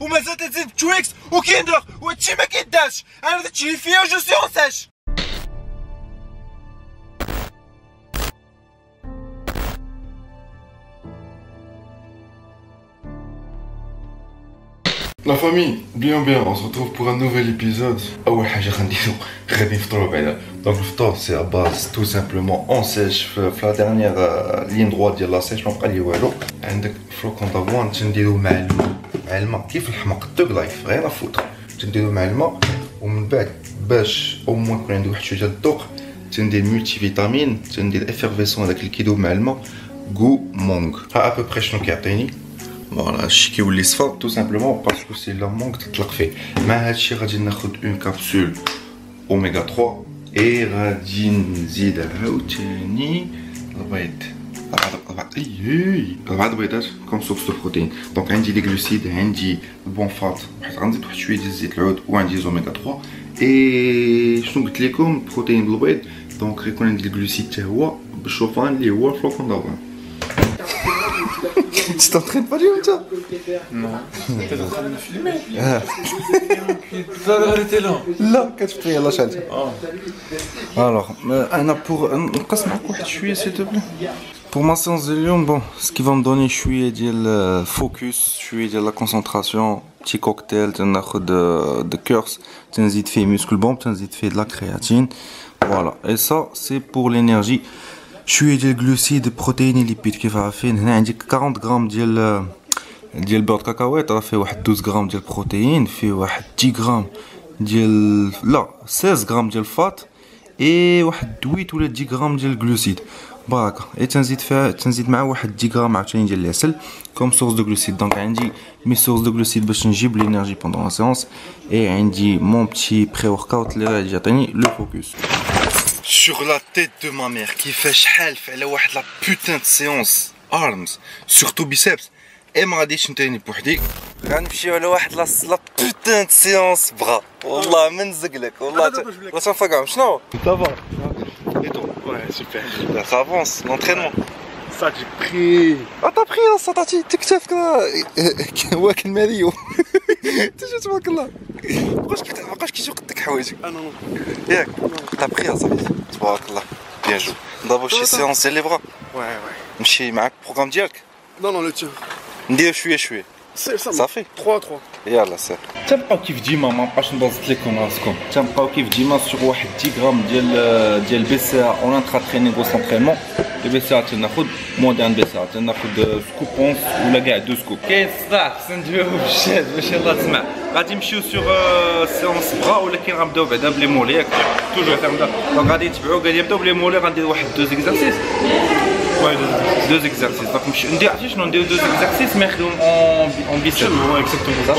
ومازال تزيد تويكس وكيندر وهادشي ما كيدارش. انا درتشي فيا وجو سي اون ساش. La famille, bien, on se retrouve pour un nouvel épisode. أول حاجة غنديرو غادي نفطرو بعدا. Donc الفطور c'est à base tout simplement on sèche في la dernière ligne droite ديال لا سيش ما بقى لي والو. عندك فلوكون دافوان تنديرو مع الماء كيف الحمق دوغ لايف غير فوت. تنديرو مع الماء ومن بعد باش او موان يكون عندي واحد شويه ديال الذوق تندير ملتي فيتامين تندير افيرفيسون هذاك اللي كيدوب مع الماء غو مونغ. ها ابوبري شنو كيعطيني. فوالا هادشي كيولي صفر تو سامبلومون باسكو سي لا مونغ تطلق فيه. مع هادشي غادي ناخد اون كابسول اوميغا 3 اي غادي نزيد عاوتاني البيض اربعة البيضات كوم سورس دو بروتين. دونك عندي لي غلوسيد عندي البون فات غنزيد واحد شويه ديال زيت العود وعندي زوميغا 3 اي شنو قلت لكم بروتين بالبيض. دونك غيكون عندي الغلوسيد حتى هو بالشوفان اللي هو الفلوكون دافوان. Tu t'entraînes pas du tout? Non. T'es en train de me filmer? Tu vas arrêter là? Là, quand tu fais la chaîne. Alors, pour s'il te plaît. Pour ma séance de Lyon, bon, ce qui va me donner chouïa de focus, chouïa de la concentration, petit cocktail, de curse, t'enzid fait muscle bomb, t'enzid fait de la créatine. Voilà, et ça c'est pour l'énergie. شويه ديال الجلوسيد بروتين ليبيد كيف عارفين. هنا عندي 40 غرام ديال بيض كاكاويط راه فيه واحد 12 غرام ديال البروتين فيه واحد 10 غرام ديال لا 16 غرام ديال الفات اي واحد 8 ولا 10 غرام ديال الجلوسيد بركه. اي تنزيد معاه واحد 10 غرام عاوتاني ديال العسل كوم سورس دو جلوسيد. دونك عندي مي سورس دو جلوسيد باش نجيب لينيرجي بوندون لا سيونس اي عندي مون بتي بري ورك اوت اللي غادي يعطيني لو فوكس. Sur la tête de ma mère qui fait شحال على واحد la putain de séance arms surtout biceps et ما غاديش نتريني بوحدي غنمشيو على واحد لا putain de séance bras والله ما نزقلك والله لا تنفقعهم. شنو ça va et toi? Ouais super ça avance l'entraînement. Ça j'ai pris. Ah t'as pris ça تعطي تكتف كذا واكل ماريو تجي تبارك الله مابقاش كيسوق قدك حوايجك. Ah non non. ياك t'as pris صافي تبارك الله بيان جو. دابا شي سيونس ديال لي بغا. Ouais. نمشي معاك البروغرام ديالك Non non le tien. ندير شويه صافي 3-3. يلا سير. تنبقاو كيف ديما ما نبقاش نبسط لكم راسكم. تنبقاو كيف ديما سور واحد 10 غرام ديال بي سي ا اون انترا ترينينغ او سونطرينمون. البي سي ا تناخد مودرن بي سي ا تناخد سكوب اونس ولا كاع دو سكوب. كاين صداع خصنا نديروه بالشاد باش يلاه تسمع. غادي نمشيو سور سيونس بغا ولكن غنبداو بعدا بلي مولي ياك توجور فهمنا. دونك غادي نتبعو غادي نبداو بلي مولي غندير واحد 2 زيكزارسيس. Ouais, deux exercices. Donc, on dit deux exercices, mais en biceps. Ouais, exactement. Ça,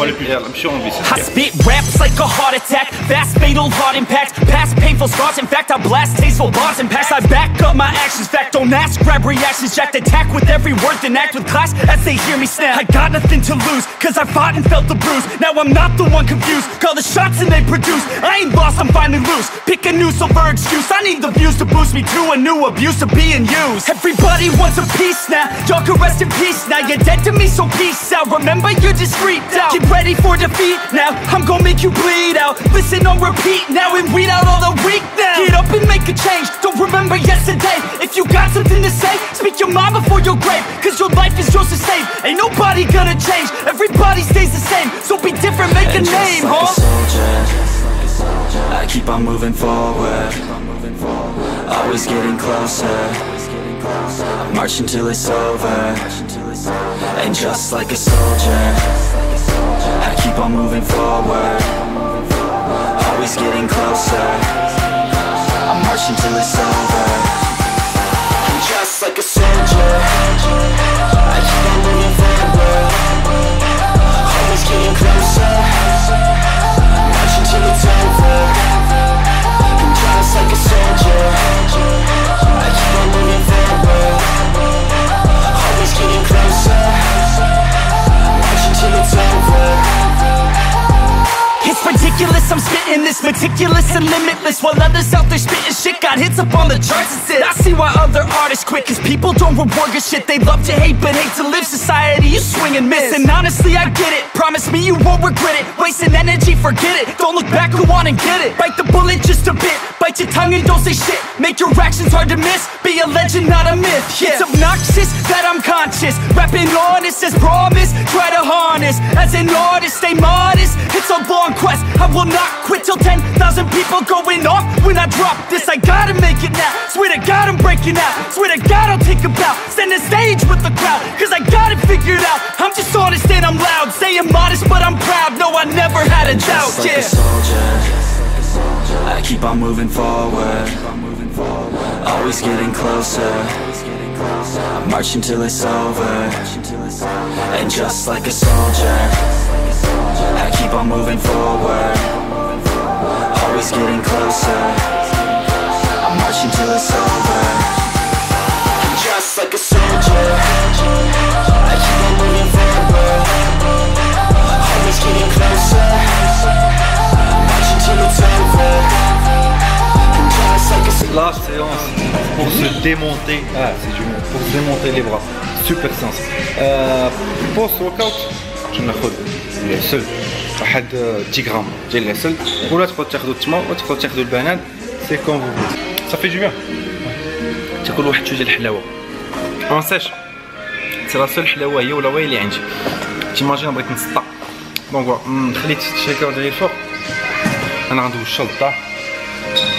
en biceps. I spit raps like a heart attack, fast fatal heart impact, past painful scars. In fact, I blast tasteful bars and packs. I back up my actions. Fact, don't ask, grab reactions. Jacked attack with every word, then act with class as they hear me snap. I got nothing to lose, cause I fought and felt the bruise. Now I'm not the one confused. Call the shots and they produce. I ain't lost, I'm finally loose. Pick a new silver excuse. I need the views to boost me to a new abuse of being used. Everybody wants a piece now. Y'all can rest in peace now. You're dead to me, so peace out. Remember, you're just freaked out. Get ready for defeat now. I'm gonna make you bleed out. Listen on repeat now and weed out all the weak now. Get up and make a change. Don't remember yesterday. If you got something to say, speak your mind before your grave. Cause your life is yours to save. Ain't nobody gonna change. Everybody stays the same. So be different, make a name, like huh? a soldier, I keep on moving forward. Always getting closer. March until it's over. And just like a soldier, I keep on moving forward. Always getting closer. I march until it's over. And just like a soldier, I keep on moving forward. Always getting closer. March until it's over. And just like a soldier, I keep on moving forward. Always getting closer. March until it's over. ridiculous. I'm spitting this meticulous and limitless, while others out there spitting shit got hits up on the charts and shit. I see why other artists quit, cause people don't reward good shit. They love to hate but hate to live. Society, you swing and miss. And honestly, I get it. Promise me you won't regret it. Wasting energy, forget it. Don't look back, go on and get it. Bite the bullet just a bit. Bite your tongue and don't say shit. Make your actions hard to miss. Be a legend, not a myth. Yeah. It's obnoxious that I'm conscious. Rapping honest as promise. Try to harness. As an artist, stay modest. It's a long quest. I will not quit till 10,000 people going off when I drop this. I gotta make it now. Swear to God I'm breaking out. Swear to God I'll take a bow. Stand the stage with the crowd, cause I got it figured out. I'm just honest and I'm loud. Saying modest but I'm proud. No, I never had a doubt. Just like a soldier, I keep on moving forward. Always getting closer. I march until it's over. And just like a soldier, I keep on moving forward. Always getting closer. I march until it's over. And just like a soldier, I keep on moving forward. Always getting closer. March until it's over. And just like a La séance pour se démonter, pour se démonter les bras, super séance. Post workout je ناخذ العسل واحد 10 غرام ديال العسل ولا تقدر تاخذوا التمر ولا تقدر تاخذوا البنان سي كون فو صافي جو بيان تاكل واحد شويه ديال الحلاوه ما نساش سي لا سول حلاوه هي ولا اللي عندي تيماجين بغيت نسطا دونك خليت الشيكر ديالي الفوق انا غندوز للدار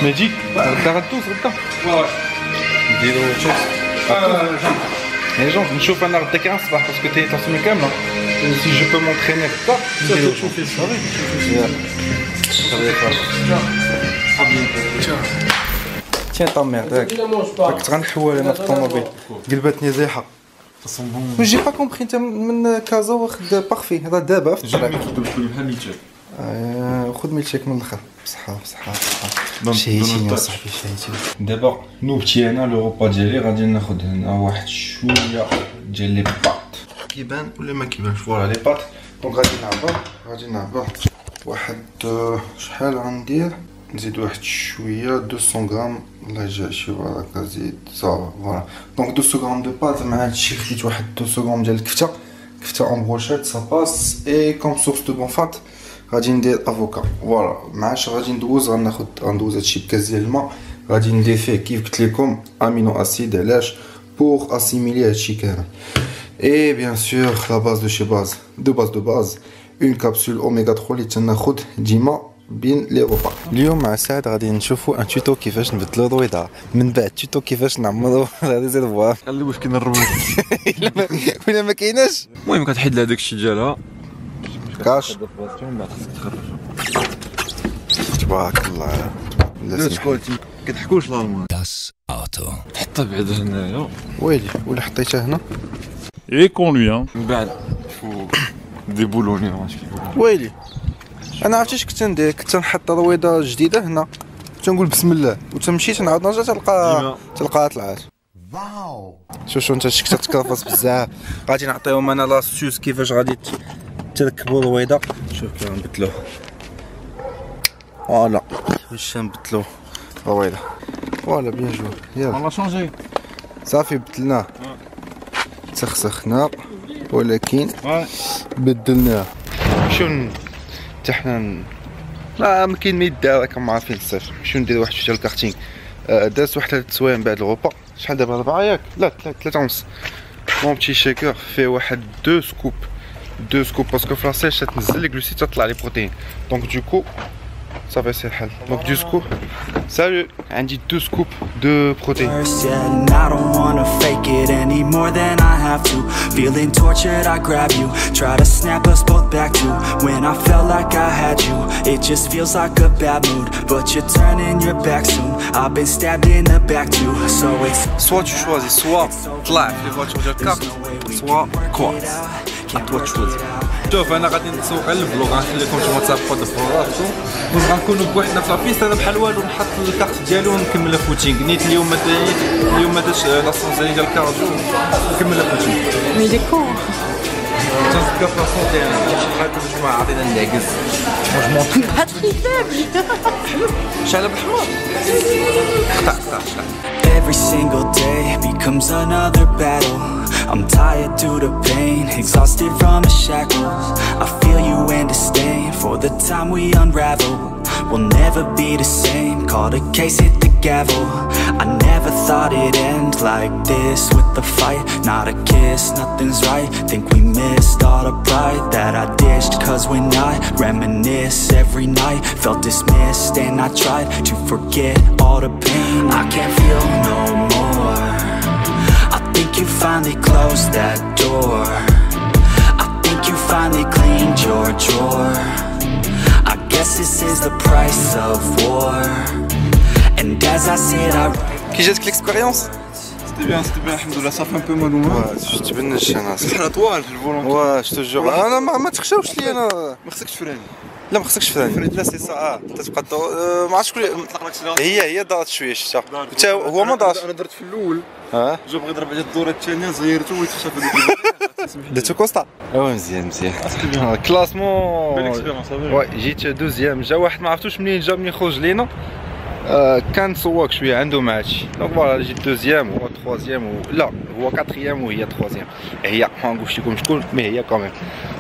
ميجي غدا غدوز غدا نديرو تشوف لي جونب نشوف انا غدا كاع الصباح باسكو تي تصميم كامله سي جو بو مونطريني غدا نديرو تشوفي تيان طا ميرد كنت غنحول انا في الطوموبيل قلبتني زيحه جي با كومبري انت من كازا واخد بارفي هذا دابا في الطريق خذ ميلشيك من الاخر بصحه بصحه بصحه شهيتيني اصاحبي شهيتيني دابا نوبتي انا لو روبا ديالي غادي ناخذ هنا واحد شويه ديال لي بات كيبان ولا ما كيبانش فوالا لي بات دونك غادي نعبر واحد شحال غندير نزيد واحد شويه 200 غرام الله يجي شي هكا زيد صافا فوالا دونك 200 غرام دو بات مع هادشي خديت واحد 200 غرام ديال الكفته اون بروشيت سا باس اي كوم سورس دو بون فات غادي ندير افوكا فوالا معاش غادي غندوز هادشي بكاس ديال الماء غادي ندير فيه كيف قلت لكم امينو اسيد علاش بور اسيميلي هادشي كامل اي بيان سور لا باز دو شي باز دو باز اون كابسول اوميغا 3 اللي تناخذ ديما بين لي روبا. اليوم مع سعد غادي نشوفوا ان توتو كيفاش نبدلوا الرويضه من بعد توتو كيفاش نعمروا هذا ريزيرفوار قال لي واش كاين الرويضه ولا ما كايناش. المهم كتحيد لها داكشي ديالها كاش من بعد خاصك تخرج. تبارك الله لا شكون كتحكوش الالمان داس اوتو حطها بعدا هنايا ويلي ولا حطيتها هنا اي كونوي من بعد فوق دي بولوني ويلي انا عرفتي اش كنت ندير كنت نحط رويضه جديده هنا كنت نقول بسم الله وتمشيت نعاود نرجع تلقاها طلعت. واو شوف انت شكت تكرفص بزاف. غادي نعطيهم انا لاستيوس كيفاش غادي تركبوا الرويضه. شوف كيف نبدلوه فوالا واش نبدلو الرويضه فوالا بيان جو يلا الله شونجي صافي بدلناه تسخسخنا ولكن بدلناه شنو حتى حنا لا ما كاين ما يدار راكم عارفين الصيف شنو ندير واحد شويه الكارتينغ دازت واحد 3 سوايع من بعد الغوبا شحال دابا 4 ياك لا 3 ونص مون بتي شيكر فيه واحد 2 سكوب باسكو في لاسيش تنزل لي غلوسيد تطلع لي بروتين دونك دوكو صافي سي الحل دونك 2 سكوب سالو عندي 2 سكوب دو بروتين. I don't wanna fake it any more than I have to. Feeling tortured, I grab you, try to snap us both back to when I felt like I had you. It just feels like a bad mood, but you're turning your back soon. I've been stabbed in the back too, so it's soit tu choisis soit طلع في voiture ديال كارت soit كوارت toi تشوز. شوف انا غادي نسوق على الفلوغ غنخليكم نتوما تسابقوا براسكم غنكونوا بوحدنا في لابيست انا بحال والو نحط الكارت ديالو ونكمل الفوتينغ نيت اليوم ما داش لاسونس ديالي ديال الكارديو نكمل الفوتينغ. Mais il est con. تنسكر في صوتي انا شي حاجه باش ما عطينا النعكس فرونشمون شعل بالحمار قطع Every single day becomes another battle. I'm tired due to pain, exhausted from the shackles. I feel you and disdain for the time we unravel. We'll never be the same, call the case, hit the gavel. I never thought it'd end like this with the fight. Not a kiss, nothing's right. Think we missed all the pride that I dished. Cause when I reminisce every night, felt dismissed and I tried to forget all the pain. I can't feel no more. I think you finally closed that door. I think you finally cleaned your drawer. I guess this is the price of war. And as I sit I كي جاتك ليكسبيريونس؟ C'était bien, alhamdoulilah, ça fait un peu mal au moins. واه تبنش انا C'est la toile, le volant. واه جو جور انا ما تخشاوش لي انا ما خصكش تفراني. لا ما خصكش تفراني فريد لا سي سا. تتبقى ما عرفتش شكون نطلق الاكسليراتور. هي دارت شويه شتا حتى هو ما دارش انا درت في الاول. ها جا بغى يضرب على الدوره الثانيه زيرته ويتخشى في هذيك. درتو كوستا ايوا مزيان كلاسمون بيل اكسبيرونس افيري. وي جيت دوزيام جا واحد ما عرفتوش منين خرج لينا كان سواق شويه عنده ما عادش دونك فوالا جيت دوزيام هو تروازيام لا هو كاتريام وهي تروازيام هي ما نقولش لكم شكون مي هي كوميم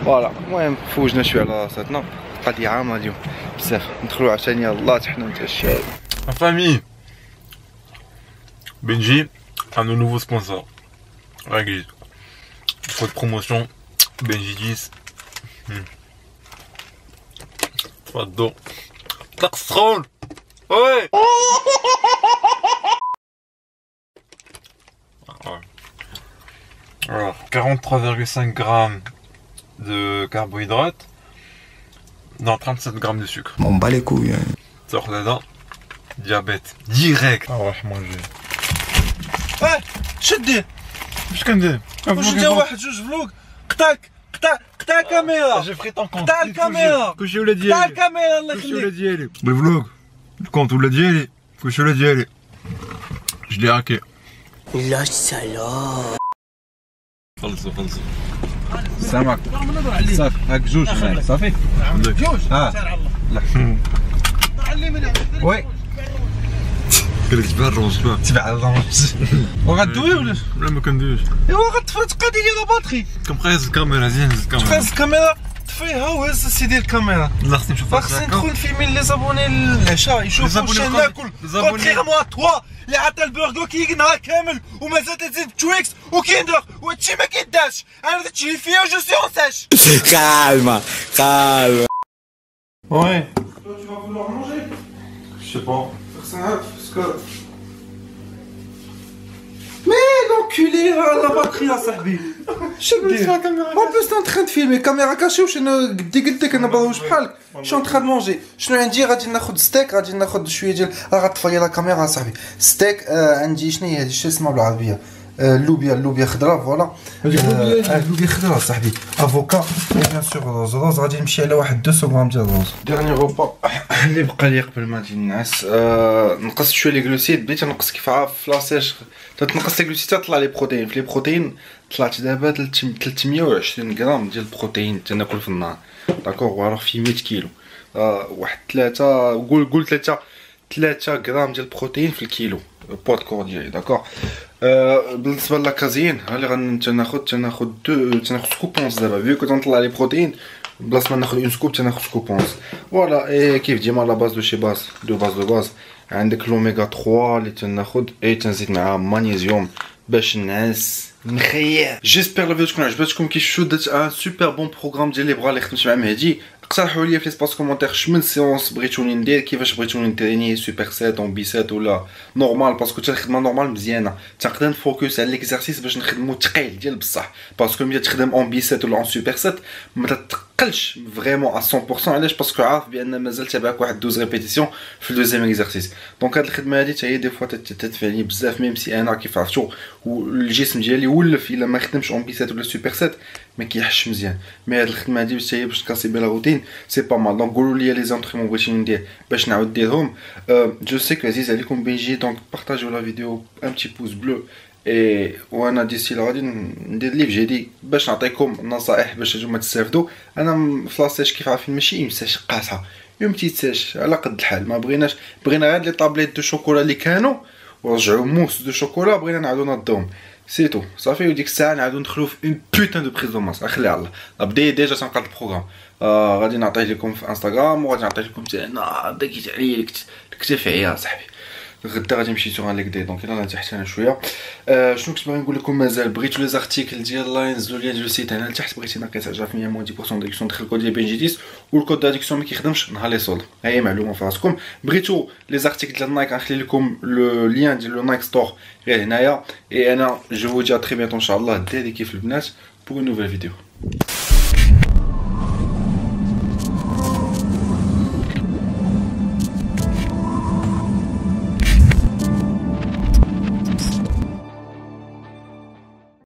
فوالا المهم فوجنا شويه على راساتنا قضيه عامه اليوم بزاف ندخلوا عشان يلاه تحنا نتعشاو. Ma famille, Benji a nos nouveaux sponsors. Réglis. Code promotion, Benji 10. J'adore. Taxtrol. Ouais. Alors, 43,5 grammes de carbohydrates dans 37 grammes de sucre. On bat les couilles. Sors dedans, diabète direct. Ah ouais, manger. شديه Qu'est-ce qu'on dit? واش انت واحد جوج فلوق قطع الكاميرا J'ai pris ton compte. قطع الكاميرا كلشي ولا قطع ديالي. الكاميرا الله كلشي ولا يخليك ديالي. بالفلوق. الكونت ولا ديالي. كلشي ولا ديالي. Je l'ai hacké. خلصوا. سامعك صافي هاك جوج صافي جوج اه وي قال لك تبع الرونج تبع. تبع الرونج وغدوي ولا لا ما كندويش. ايوا غتقادي لي لا باتري كنبقى هز الكاميرا زين هز الكاميرا. خاص الكاميرا طفيها وهز سيدي الكاميرا لا خصني نشوفها. خاصني ندخل نفيلمي لي زابوني العشاء يشوفوا واش ناكل كونتريرمون 3 اللي عطى البرغو كي نهار كامل ومازال تزيد تويكس وكيندر وهادشي ما كيدارش انا درت شي فيا جو سي اون ساش وي Tu vas vouloir manger? Je sais pas. Parce que... Mais l'enculé, la batterie à Sahbi. En plus t'es en train de filmer, caméra cachée ou قلت لك انا باغي بحالك je suis en train de manger. شنو عندي غادي ناخذ ستيك غادي ناخذ شويه ديال غتطفي لا كاميرا صاحبي ستيك عندي شنو هي هذه شنو اسمها بالعربيه اللوبيا خضراء فوالا اللوبيا خضراء صاحبي افوكا بيان سور روز غادي نمشي على واحد 200 غرام ديال الروز. ديرني غوبا اللي بقى لي قبل ما نجي نعس نقصت شويه لي غلوسيد بديت نقص كيف عارف في لاسيج تنقص لي غلوسيد تطلع لي بروتين في لي بروتين طلعت دابا 320 غرام ديال البروتين تناكل في النهار داكوغ وراك في 100 كيلو واحد 3 قول 3 غرام ديال البروتين في الكيلو بواد كور ديالي داكوغ. بالنسبه للاكازين ها اللي تناخذ سكوب اونس دابا فيو كنت نطلع لي بروتين بلاص ما ناخذ اون سكوب تناخذ سكوب اونس فوالا اي كيف ديما لا باز دو شي باز عندك لوميغا 3 اللي تناخذ اي تنزيد معاه مغنيسيوم باش نعس نخير. جيسبر لا فيديو تكون عجبتكم كي شفتوا درت ان سوبر بون بروغرام ديال لي بغا اللي خدمت مع مهدي. اقترحوا لي في ليسباس كومونتير شمن سيونس بغيتوني ندير كيفاش بغيتوني نتريني سوبر سيت اون بي سيت ولا نورمال باسكو حتى الخدمه نورمال مزيانه تقدر نفوكس على ليكزارسيس باش نخدمو ثقيل ديال بصح باسكو ملي تخدم اون بي سيت ولا اون سوبر سيت ما تتقلش فريمون 100% علاش باسكو عارف بان مازال تابعك واحد 12 ريبيتيسيون في الدوزيام اكزارسيس دونك هاد الخدمه هادي حتى هي دي فوا تدفعني بزاف ميم سي انا كيف عرفتو والجسم ديالي ولف الا ما خدمش اون بي سيت ولا سوبر سيت ما كيحش مزيان مي هاد الخدمه هادي حتى هي باش نكاسي بلا روتين سي با مال دونك قولوا لي لي زونطريمون بغيتي ندير باش نعاود نديرهم جو سي كو عزيز عليكم بنجي دونك بارطاجيو لا فيديو ان بتي بوز بلو اي وانا ديسي لا غادي ندير ليف جديد باش نعطيكم نصائح باش نتوما تستافدوا. انا في لاصيش كيف عارفين ماشي يمساش قاصحه يمتيتاش على قد الحال، ما بغينا غير لي طابليت دو شوكولا اللي كانوا ورجعوا موس دو شوكولا بغينا نعاودو نضوهم سيتو صافي. وديك الساعه نعاودو ندخلو في اون بوتان دو بريز دو ماس. خليها على الله بدا ديجا تنقاد البروغرام. غادي نعطيه لكم في انستغرام وغادي نعطيه لكم انا داكيت عليا الكتف عيا صاحبي. غدا غادي نمشي سوغ ليك دي دونك انا تحت هنا شويه. شنو كنت باغي نقول لكم؟ مازال بغيتو لي زارتيكل ديال الله ينزلوا ليا ديال السيت هنا لتحت. بغيتي ناقص 10% موان 10% ديكسيون دخل الكود ديال بنجيتيس والكود ديال ديكسيون ما كيخدمش نهار لي صول. ها هي معلومه في راسكم. بغيتو لي زارتيكل ديال نايك غنخلي لكم لو لين ديال لو نايك ستور غير هنايا. اي انا جو فو دي ا تري بيانتو ان شاء الله ديديكي في البنات بور نوفيل فيديو.